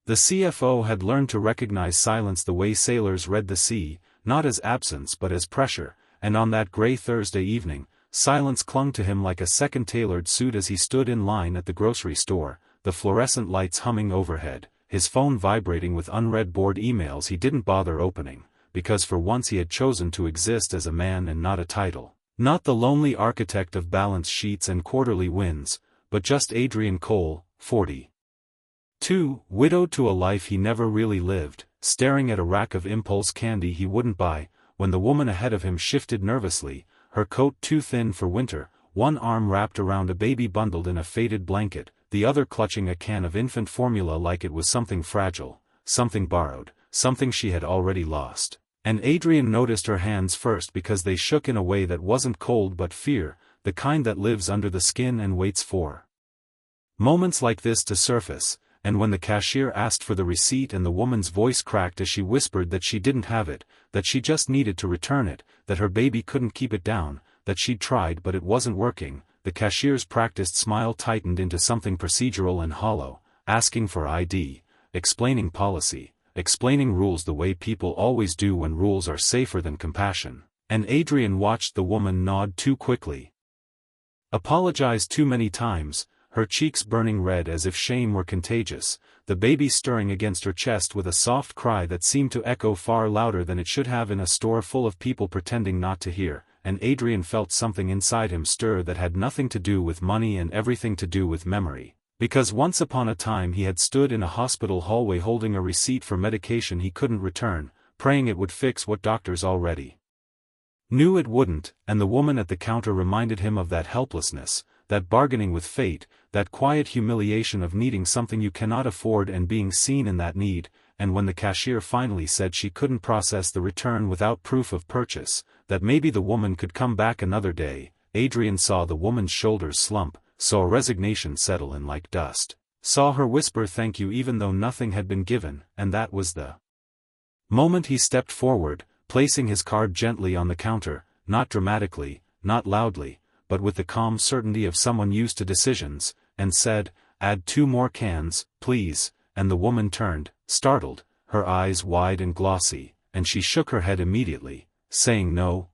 The CFO had learned to recognize silence the way sailors read the sea, not as absence but as pressure, and on that gray Thursday evening, silence clung to him like a second tailored suit as he stood in line at the grocery store, the fluorescent lights humming overhead, his phone vibrating with unread board emails he didn't bother opening, because for once he had chosen to exist as a man and not a title. Not the lonely architect of balance sheets and quarterly wins, but just Adrian Cole, 40. Widowed to a life he never really lived, staring at a rack of impulse candy he wouldn't buy, when the woman ahead of him shifted nervously, her coat too thin for winter, one arm wrapped around a baby bundled in a faded blanket, the other clutching a can of infant formula like it was something fragile, something borrowed, something she had already lost. And Adrian noticed her hands first because they shook in a way that wasn't cold but fear, the kind that lives under the skin and waits for moments like this to surface. And when the cashier asked for the receipt and the woman's voice cracked as she whispered that she didn't have it, that she just needed to return it, that her baby couldn't keep it down, that she'd tried but it wasn't working, the cashier's practiced smile tightened into something procedural and hollow, asking for ID, explaining policy, explaining rules the way people always do when rules are safer than compassion. And Adrian watched the woman nod too quickly, apologize too many times, her cheeks burning red as if shame were contagious, the baby stirring against her chest with a soft cry that seemed to echo far louder than it should have in a store full of people pretending not to hear, and Adrian felt something inside him stir that had nothing to do with money and everything to do with memory, because once upon a time he had stood in a hospital hallway holding a receipt for medication he couldn't return, praying it would fix what doctors already knew it wouldn't, and the woman at the counter reminded him of that helplessness, that bargaining with fate, that quiet humiliation of needing something you cannot afford and being seen in that need, and when the cashier finally said she couldn't process the return without proof of purchase, that maybe the woman could come back another day, Adrian saw the woman's shoulders slump, saw resignation settle in like dust, saw her whisper thank you even though nothing had been given, and that was the moment he stepped forward, placing his card gently on the counter, not dramatically, not loudly, but with the calm certainty of someone used to decisions, and said, "Add 2 more cans, please," and the woman turned, startled, her eyes wide and glossy, and she shook her head immediately, saying no,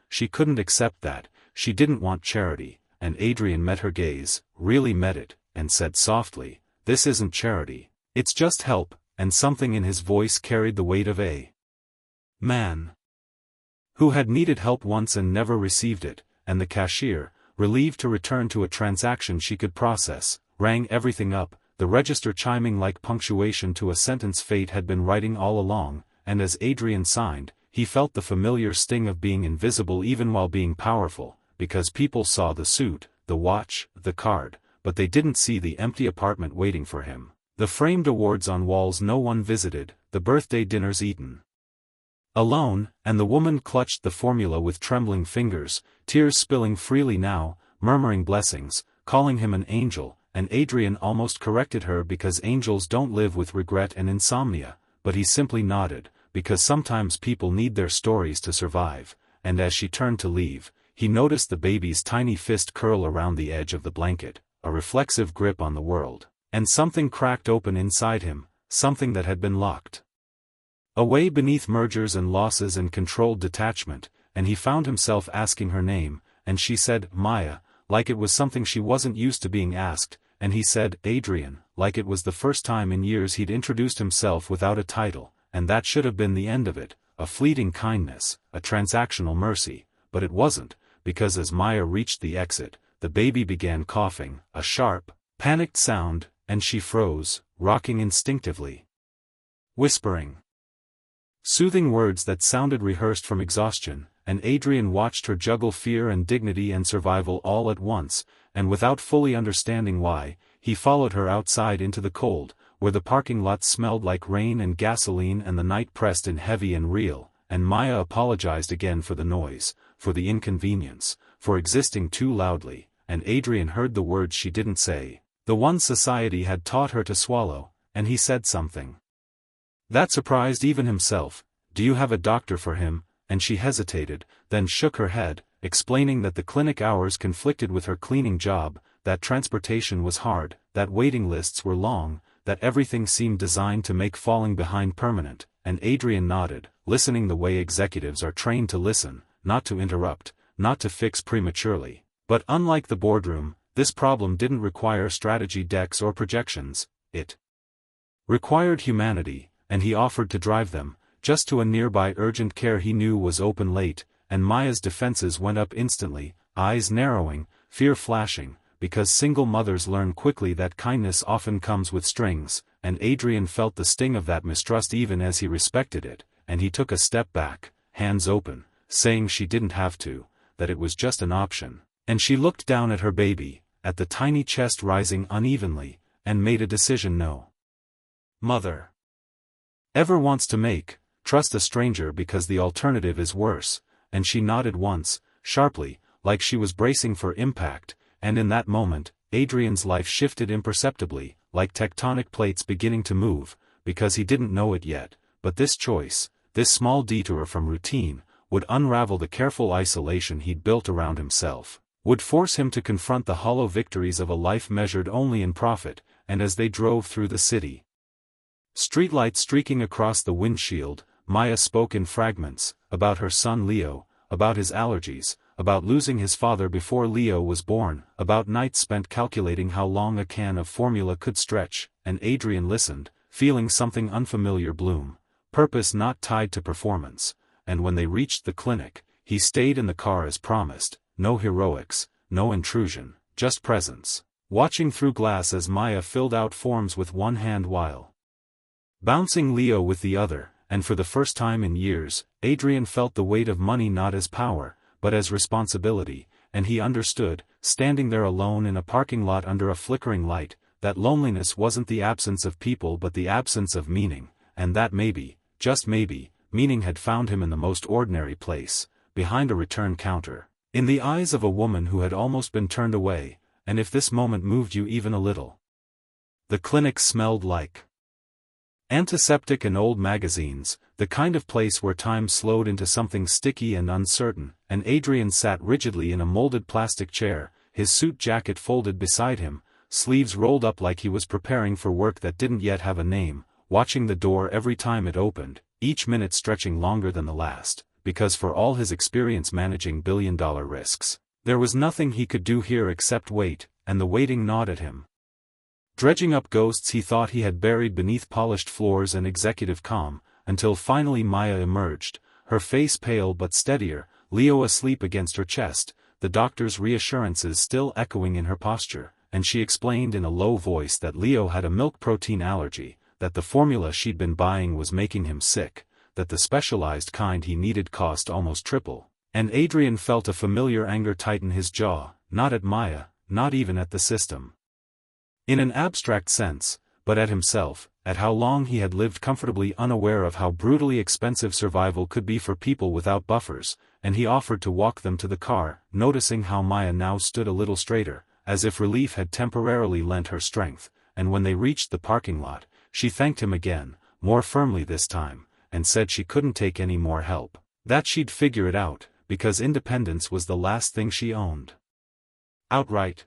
she couldn't accept that, she didn't want charity, and Adrian met her gaze, really met it, and said softly, "This isn't charity, it's just help," and something in his voice carried the weight of a man who had needed help once and never received it. And the cashier, relieved to return to a transaction she could process, rang everything up, the register chiming like punctuation to a sentence fate had been writing all along, and as Adrian signed, he felt the familiar sting of being invisible even while being powerful, because people saw the suit, the watch, the card, but they didn't see the empty apartment waiting for him, the framed awards on walls no one visited, the birthday dinners eaten alone, and the woman clutched the formula with trembling fingers, tears spilling freely now, murmuring blessings, calling him an angel, and Adrian almost corrected her because angels don't live with regret and insomnia, but he simply nodded, because sometimes people need their stories to survive, and as she turned to leave, he noticed the baby's tiny fist curl around the edge of the blanket, a reflexive grip on the world, and something cracked open inside him, something that had been locked away beneath mergers and losses and controlled detachment, and he found himself asking her name, and she said, "Maya," like it was something she wasn't used to being asked, and he said, "Adrian," like it was the first time in years he'd introduced himself without a title, and that should have been the end of it, a fleeting kindness, a transactional mercy, but it wasn't, because as Maya reached the exit, the baby began coughing, a sharp, panicked sound, and she froze, rocking instinctively, whispering soothing words that sounded rehearsed from exhaustion, and Adrian watched her juggle fear and dignity and survival all at once, and without fully understanding why, he followed her outside into the cold, where the parking lot smelled like rain and gasoline and the night pressed in heavy and real, and Maya apologized again for the noise, for the inconvenience, for existing too loudly, and Adrian heard the words she didn't say, the ones society had taught her to swallow, and he said something that surprised even himself. "Do you have a doctor for him?" And she hesitated, then shook her head, explaining that the clinic hours conflicted with her cleaning job, that transportation was hard, that waiting lists were long, that everything seemed designed to make falling behind permanent, and Adrian nodded, listening the way executives are trained to listen, not to interrupt, not to fix prematurely. But unlike the boardroom, this problem didn't require strategy decks or projections, it required humanity, and he offered to drive them, just to a nearby urgent care he knew was open late, and Maya's defenses went up instantly, eyes narrowing, fear flashing, because single mothers learn quickly that kindness often comes with strings, and Adrian felt the sting of that mistrust even as he respected it, and he took a step back, hands open, saying she didn't have to, that it was just an option, and she looked down at her baby, at the tiny chest rising unevenly, and made a decision no mother ever wants to make, trust a stranger because the alternative is worse, and she nodded once, sharply, like she was bracing for impact, and in that moment, Adrian's life shifted imperceptibly, like tectonic plates beginning to move, because he didn't know it yet, but this choice, this small detour from routine, would unravel the careful isolation he'd built around himself, would force him to confront the hollow victories of a life measured only in profit, and as they drove through the city, streetlights streaking across the windshield, Maya spoke in fragments, about her son Leo, about his allergies, about losing his father before Leo was born, about nights spent calculating how long a can of formula could stretch, and Adrian listened, feeling something unfamiliar bloom, purpose not tied to performance, and when they reached the clinic, he stayed in the car as promised, no heroics, no intrusion, just presence, watching through glass as Maya filled out forms with one hand while bouncing Leo with the other, and for the first time in years, Adrian felt the weight of money not as power, but as responsibility, and he understood, standing there alone in a parking lot under a flickering light, that loneliness wasn't the absence of people but the absence of meaning, and that maybe, just maybe, meaning had found him in the most ordinary place, behind a return counter, in the eyes of a woman who had almost been turned away, and if this moment moved you even a little. The clinic smelled like antiseptic and old magazines, the kind of place where time slowed into something sticky and uncertain, and Adrian sat rigidly in a molded plastic chair, his suit jacket folded beside him, sleeves rolled up like he was preparing for work that didn't yet have a name, watching the door every time it opened, each minute stretching longer than the last, because for all his experience managing billion-dollar risks, there was nothing he could do here except wait, and the waiting gnawed at him. Dredging up ghosts he thought he had buried beneath polished floors and executive calm, until finally Maya emerged, her face pale but steadier, Leo asleep against her chest, the doctor's reassurances still echoing in her posture, and she explained in a low voice that Leo had a milk protein allergy, that the formula she'd been buying was making him sick, that the specialized kind he needed cost almost triple, and Adrian felt a familiar anger tighten his jaw, not at Maya, not even at the system in an abstract sense, but at himself, at how long he had lived comfortably unaware of how brutally expensive survival could be for people without buffers, and he offered to walk them to the car, noticing how Maya now stood a little straighter, as if relief had temporarily lent her strength, and when they reached the parking lot, she thanked him again, more firmly this time, and said she couldn't take any more help, that she'd figure it out, because independence was the last thing she owned. Outright.